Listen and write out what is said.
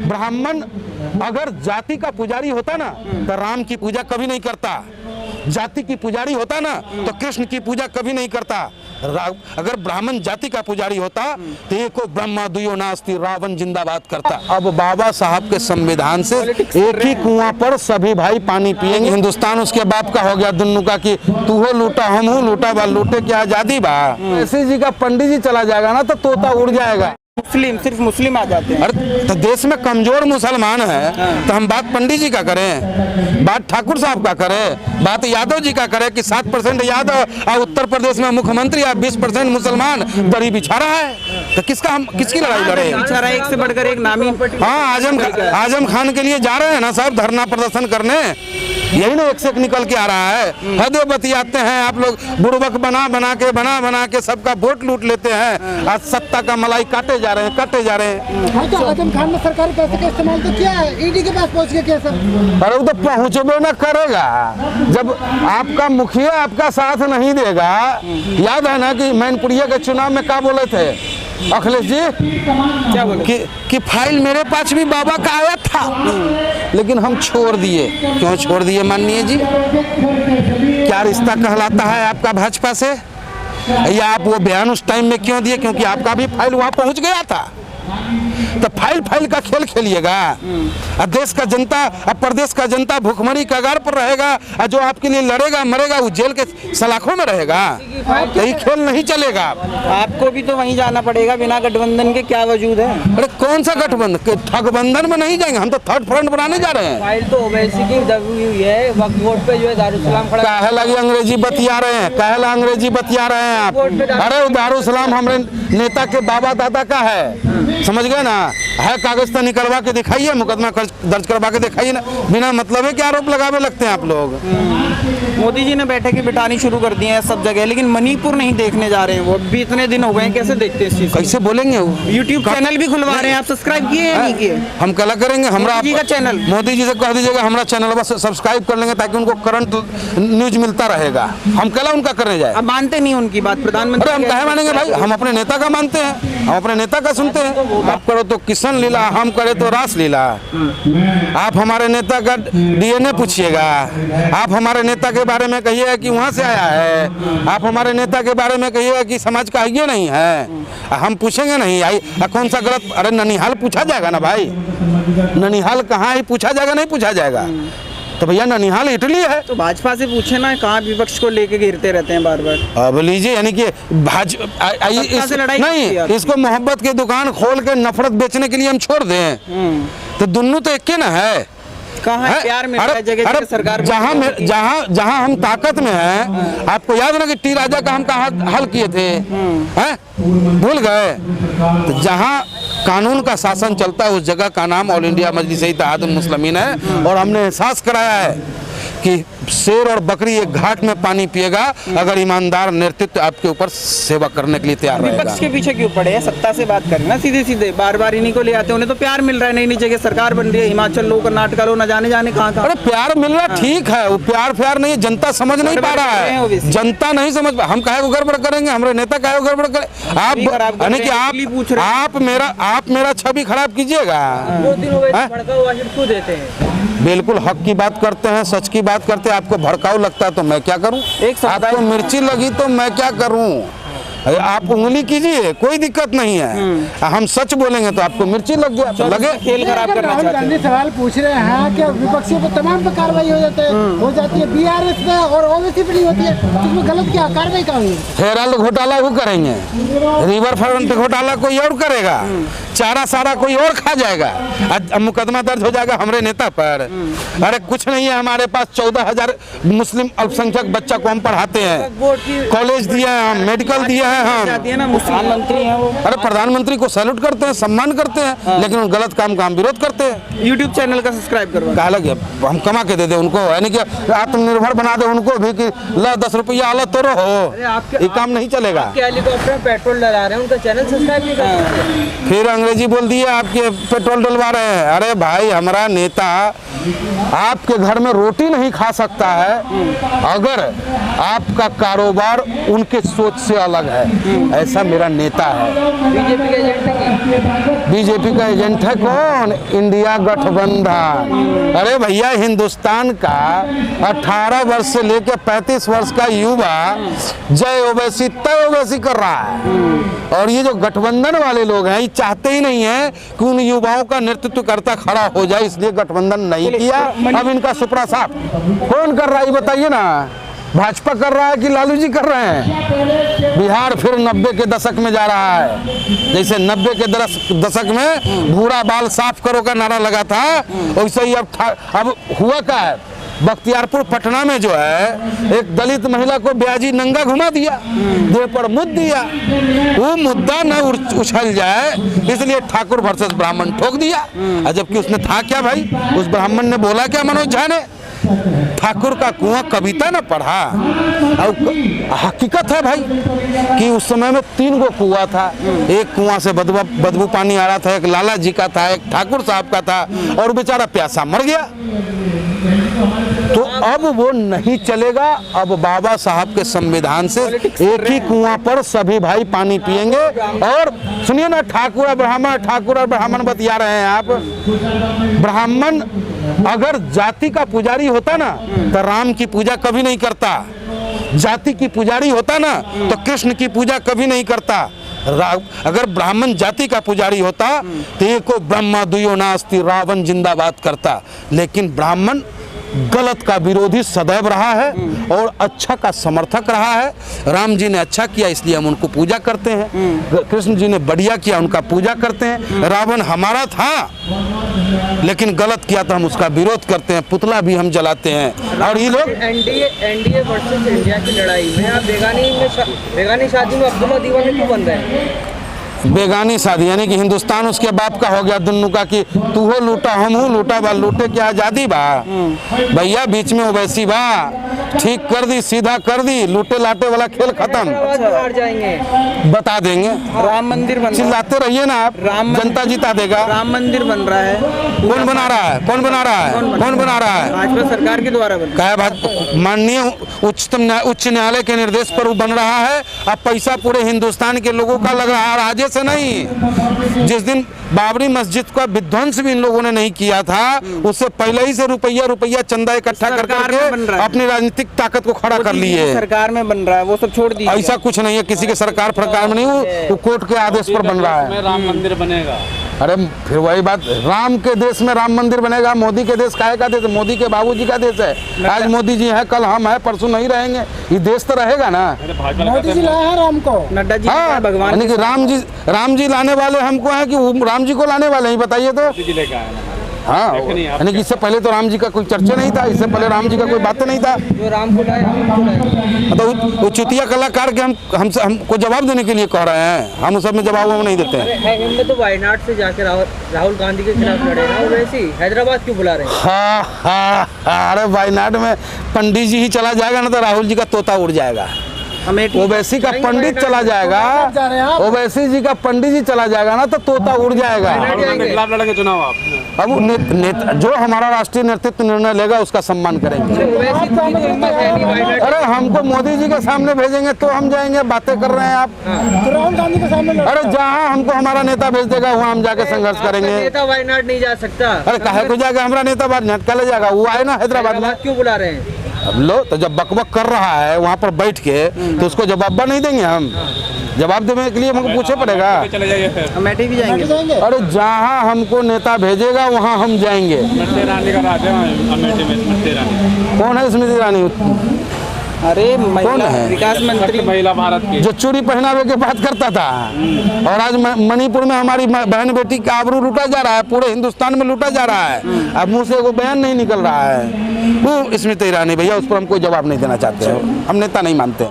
ब्राह्मण अगर जाति का पुजारी होता ना तो राम की पूजा कभी नहीं करता, जाति की पुजारी होता ना तो कृष्ण की पूजा कभी नहीं करता। अगर ब्राह्मण जाति का पुजारी होता तो एको ब्रह्मा दुयो नास्ति रावण जिंदाबाद करता। अब बाबा साहब के संविधान से एक ही कुआं पर सभी भाई पानी पिएंगे। हिंदुस्तान उसके बाप का हो गया दुन्नू का कि तू हो लूटा हम हूँ लूटा बा लूटे क्या आजादी बा। ऐसे जी का पंडित जी चला जाएगा ना तो तोता उड़ जाएगा। मुस्लिम सिर्फ मुस्लिम आ जाते हैं। अरे तो देश में कमजोर मुसलमान है तो हम बात पंडित जी का करें, बात ठाकुर साहब का करें, बात यादव जी का करें कि 7% यादव और उत्तर प्रदेश में मुख्यमंत्री या 20% मुसलमान दरी बिछा रहा है। तो किसकी लड़ाई लड़े? बिछा रहा है, एक से बढ़कर एक नामी। हाँ, आजम खान के लिए जा रहे हैं ना साहब धरना प्रदर्शन करने, यही ना एक से एक निकल के आ रहा है। हदे बतियाते हैं आप लोग, बुड़बक बना के सबका वोट लूट लेते हैं। आज सत्ता का मलाई काटे जा रहे हैं। हाँ, तो आजम खान ने सरकारी पैसे का इस्तेमाल तो किया है, ईडी के पास पहुंच के क्या सब? अरे वो तो पहुंचबे न करेगा जब आपका मुखिया आपका साथ नहीं देगा। याद है ना कि मैनपुरिया के चुनाव में क्या बोले थे अखिलेश जी? क्या बोले? कि फाइल मेरे पास भी बाबा का आया था लेकिन हम छोड़ दिए। क्यों छोड़ दिए माननीय जी? क्या रिश्ता कहलाता है आपका भाजपा से? या आप वो बयान उस टाइम में क्यों दिए? क्योंकि आपका भी फाइल वहां पहुंच गया था। तो फाइल का खेल खेलिएगा। देश का जनता अब प्रदेश का जनता भूखमरी कगार पर रहेगा और जो आपके लिए लड़ेगा मरेगा वो जेल के सलाखों में रहेगा। यही खेल नहीं चलेगा। आपको भी तो वहीं जाना पड़ेगा, बिना गठबंधन के क्या वजूद है? अरे कौन सा गठबंधन? ठगबंधन में नहीं जाएंगे, हम तो थर्ड फ्रंट बनाने जा रहे हैं। फाइल तो ओवैसी की दबी हुई है, वक्फ बोर्ड पे जो है दारुसलाम खड़ा। काहे लगी अंग्रेजी बतिया रहे हैं? काहे अंग्रेजी बतिया रहे हैं आप? अरे दारुसलाम हमारे नेता के बाबा दादा का है, समझ गए ना? है कागज तो निकलवा के दिखाइए, मुकदमा दर्ज करवा के दिखाइए ना। बिना मतलब है कि आरोप लगावे लगते हैं आप लोग। मोदी जी ने बैठकें बिठानी शुरू कर दी हैं सब जगह, लेकिन मणिपुर नहीं देखने जा रहे हैं। वो भी इतने दिन हो गए हैं, कैसे देखते हैं इस चीज? कैसे बोलेंगे? यूट्यूब चैनल भी खुलवा रहे हैं, आप सब्सक्राइब किए या नहीं किए? हम कला करेंगे। हमरा मोदी जी का चैनल, मोदी जी से कह दीजिएगा हमारा चैनल बस सब्सक्राइब कर लेंगे ताकि उनको करंट न्यूज मिलता रहेगा। हम कला उनका करने जाए। अब मानते नहीं उनकी बात प्रधानमंत्री। हम कहे मानेंगे भाई? हम अपने नेता का मानते हैं, हम अपने नेता का सुनते हैं। आप करो तो किशन लीला, हम करे तो रास लीला। आप हमारे नेता का डीएनए पूछिएगा, आप हमारे नेता के बारे में कहिएगा कि वहाँ से आया है, आप हमारे नेता के बारे में कहिएगा कि समाज का ये नहीं है। हम पूछेंगे नहीं आई कौन सा गलत? अरे ननिहाल पूछा जाएगा ना भाई, ननिहाल कहाँ है पूछा जाएगा? नहीं पूछा जाएगा तो भैया ननिहाल इटली है। तो भाजपा से पूछे ना, कहाँ विपक्ष को लेके घेरते रहते हैं बार बार। अब लीजिए यानी कि नहीं, इसको मोहब्बत की दुकान खोल के नफरत बेचने के लिए हम छोड़ दें तो दोनों तो एक ना है। कहाँ है प्यार में? जगह सरकार जहाँ हम ताकत में हैं। आपको याद ना कि टी राजा का हम कहाँ हल किए थे? भूल गए? तो जहाँ कानून का शासन चलता है उस जगह का नाम ऑल इंडिया मजलिस इत्तेहादुल मुस्लिमीन है। और हमने एहसास कराया है कि शेर और बकरी एक घाट में पानी पिएगा अगर ईमानदार नेतृत्व आपके ऊपर सेवा करने के लिए तैयार रहेगा। विपक्ष के पीछे क्यों पड़े हैं? सत्ता से बात करें ना सीधे सीधे, बार बार इन्हीं को ले आते हैं। उन्हें तो प्यार मिल रहा है, नई नई जगह सरकार बन रही है, हिमाचल लो, कर्नाटक लो, न जाने कहाँ। अरे प्यार मिल रहा ठीक है, वो प्यार नहीं, जनता समझ नहीं पा रहा है, जनता नहीं समझ पा। हम काहे को गड़बड़ करेंगे? हमारे नेता काहे को गड़बड़ करे? आप मेरा छवि खराब कीजिएगा। बिल्कुल हक की बात करते हैं, सच की बात करते हैं। आपको भड़काऊ लगता है तो मैं क्या करूं? आपको मिर्ची लगी तो मैं क्या करूं? अरे आप उंगली कीजिए, कोई दिक्कत नहीं है। हम सच बोलेंगे तो आपको मिर्ची लग गया तो लगे। खेल खराब करना राहुल गांधी सवाल पूछ रहे हैं कि विपक्षियों पर तमाम पर कार्रवाई हो जाती है, बीआरएस पे और ओवैसी पे नहीं होती है, इसमें गलत क्या कार्रवाई क्या हुई? फेरल घोटाला वो करेंगे, रिवर फ्रंट घोटाला कोई और करेगा, चारा सारा कोई और खा जाएगा, मुकदमा दर्ज हो जाएगा हमारे नेता पर। अरे कुछ नहीं है हमारे पास। 14,000 मुस्लिम अल्पसंख्यक बच्चा को हम पढ़ाते हैं, कॉलेज दिया है, हम मेडिकल दिया है, हम प्रधानमंत्री हैं वो। अरे प्रधानमंत्री को सैल्यूट करते हैं, सम्मान करते हैं, लेकिन उन गलत काम का हम विरोध करते हैं। यूट्यूब चैनल का सब्सक्राइब करवा कहा लगे हम कमा के दे दे उनको, यानी कि आत्मनिर्भर बना दे उनको भी कि ला 10 रुपया आला तो रहो, ये काम नहीं चलेगा। हेलीकॉप्टर पेट्रोल डला रहे हैं, उनका चैनल सब्सक्राइब नहीं करते। फिर अंग्रेजी बोल दिए, आपके पेट्रोल डलवा रहे हैं। अरे भाई, हमारा नेता आपके घर में रोटी नहीं खा सकता है अगर आपका कारोबार उनके सोच से अलग है। ऐसा मेरा नेता है। बीजेपी के एजेंट है बीजेपी का एजेंट है कौन? इंडिया गठबंधन। अरे भैया, हिंदुस्तान का 18 वर्ष से लेकर 35 वर्ष का युवा जय ओवैसी तय ओवैसी कर रहा है। और ये जो गठबंधन वाले लोग हैं, ये चाहते ही नहीं है कि उन युवाओं का नेतृत्व करता खड़ा हो जाए, इसलिए गठबंधन नहीं किया। अब इनका सुपड़ा साफ कौन कर रहा है, ये बताइए ना। भाजपा कर रहा है कि लालू जी कर रहे हैं? बिहार फिर 90 के दशक में जा रहा है। जैसे 90 के दशक में भूरा बाल साफ करो का नारा लगा था, वैसे ही अब हुआ क्या है? बख्तियारपुर पटना में जो है एक दलित महिला को ब्याजी नंगा घुमा दिया, देह पर मुद्द दिया। वो मुद्दा न उछल जाए इसलिए ठाकुर वर्सेस ब्राह्मण ठोक दिया। जबकि उसने था क्या भाई? उस ब्राह्मण ने बोला क्या? मनोज झा ने ठाकुर का कुआं कविता न पढ़ा। और हकीकत है भाई कि उस समय में 3 गो कुआं था। एक कुआं से बदबू पानी आ रहा था, एक लाला जी का था, एक ठाकुर साहब का था, और बेचारा प्यासा मर गया। तो अब वो नहीं चलेगा। अब बाबा साहब के संविधान से एक ही कुआं पर सभी भाई पानी पिएंगे। और सुनिए ना, ठाकुर और ब्राह्मण बतिया रहे हैं आप। ब्राह्मण अगर जाति का पुजारी होता ना तो राम की पूजा कभी नहीं करता। जाति की पुजारी होता ना तो कृष्ण की पूजा कभी नहीं करता। अगर ब्राह्मण जाति का पुजारी होता तो एको ब्रह्मा दुयो नास्ति रावण जिंदाबाद करता। लेकिन ब्राह्मण गलत का विरोधी सदैव रहा है और अच्छा का समर्थक रहा है। राम जी ने अच्छा किया इसलिए हम उनको पूजा करते हैं। कृष्ण जी ने बढ़िया किया, उनका पूजा करते हैं। रावण हमारा था लेकिन गलत किया तो हम उसका विरोध करते हैं, पुतला भी हम जलाते हैं। और ये लोग एनडीए वर्सेस इंडिया की लड़ाई में आप बेगानी शादी में अब्दुल्ला दीवाने क्यों बन रहे हैं? बेगानी शादी यानी कि हिंदुस्तान उसके बाप का हो गया दुन्नू का, कि तू हो लूटा हम हूँ लूटा बा, लूटे क्या आजादी बा। भैया बीच में ओवैसी बा, ठीक कर दी, सीधा कर दी, लूटे लाटे वाला खेल खत्म। बता देंगे। राम मंदिर बन, चिल्लाते रहिए ना आप, जनता जिता देगा। राम मंदिर बन रहा है, कौन बना रहा है? कौन बना रहा है? कौन बना रहा है? भाजपा सरकार के द्वारा बन रहा है। माननीय उच्च न्यायालय के निर्देश पर वो बन रहा है। अब पैसा पूरे हिंदुस्तान के लोगों का लग रहा है, राज्य से नहीं। जिस दिन बाबरी मस्जिद का विध्वंस भी इन लोगों ने नहीं किया था, उससे पहले ही से रुपया चंदा इकट्ठा करके अपनी राजनीतिक ताकत को खड़ा कर लिए। सरकार में बन रहा है, वो सब छोड़ दीजिए। ऐसा कुछ नहीं है, किसी के सरकार में नहीं, वो कोर्ट के आदेश पर बन रहा है। राम मंदिर बनेगा। अरे फिर वही बात, राम के देश में राम मंदिर बनेगा। मोदी के देश काहे का देश? मोदी के बाबूजी का देश है। आज मोदी जी हैं, कल हम हैं, परसों नहीं रहेंगे। ये देश तो रहेगा ना। मोदी जी लाए हैं राम को, नड्डा जी हाँ, भगवान यानी कि राम जी लाने वाले हमको हैं कि राम जी को लाने वाले हैं? बताइए तो। हाँ, यानी कि इससे पहले तो राम जी का कोई चर्चा नहीं था, इससे पहले राम जी का कोई बात नहीं था। जो राम को लाया तो वो चुतिया कलाकार के हमको जवाब देने के लिए कह रहे हैं, हम उस सब में जवाब नहीं देते हैं। तो वायनाड से जाके राहुल गांधी के खिलाफ लड़े ना, वैसे ही हैदराबाद क्यों बुला रहे हैं? हाँ, अरे वायनाड में पंडित जी ही चला जाएगा ना तो राहुल जी का तोता उड़ जाएगा। ओवैसी का पंडित चला जाएगा, ओवैसी जी का पंडित जी चला जाएगा ना तो तोता उड़ जाएगा। खिलाफ लड़ेंगे चुनाव आप? अब जो हमारा राष्ट्रीय नेतृत्व निर्णय लेगा उसका सम्मान करेंगे। अरे हमको मोदी जी के सामने भेजेंगे तो हम जाएंगे, बातें कर रहे हैं आप। राहुल गांधी के सामने, अरे जहाँ हमको हमारा नेता भेज देगा वहाँ हम जाके संघर्ष करेंगे। नेता वायनाड नहीं जा सकता। अरे काहे को जाएगा? हमारा नेता वायनाड ले जाएगा, वो आए ना हैदराबाद में। क्यों बुला रहे हैं? अब लो तो जब बकबक कर रहा है वहाँ पर बैठ के तो उसको जवाब नहीं देंगे हम? जवाब देने के लिए हमको पूछे पड़ेगा। चले जाइए फिर, अमेठी भी जाएंगे। अरे जहाँ हमको नेता भेजेगा वहाँ हम जाएंगे। स्मृति ईरानी का राज है अमेठी में। स्मृति ईरानी कौन है? स्मृति ईरानी अरे महिला है? विकास मंत्री, महिला भारत की, जो चूड़ी पहनावे की बात करता था। और आज मणिपुर में हमारी बहन बेटी का आबरू लूटा जा रहा है, पूरे हिंदुस्तान में लूटा जा रहा है। अब मुंह से वो बयान नहीं निकल रहा है। वो स्मृति ईरानी भैया, उस पर हम कोई जवाब नहीं देना चाहते हैं, हम नेता नहीं मानते।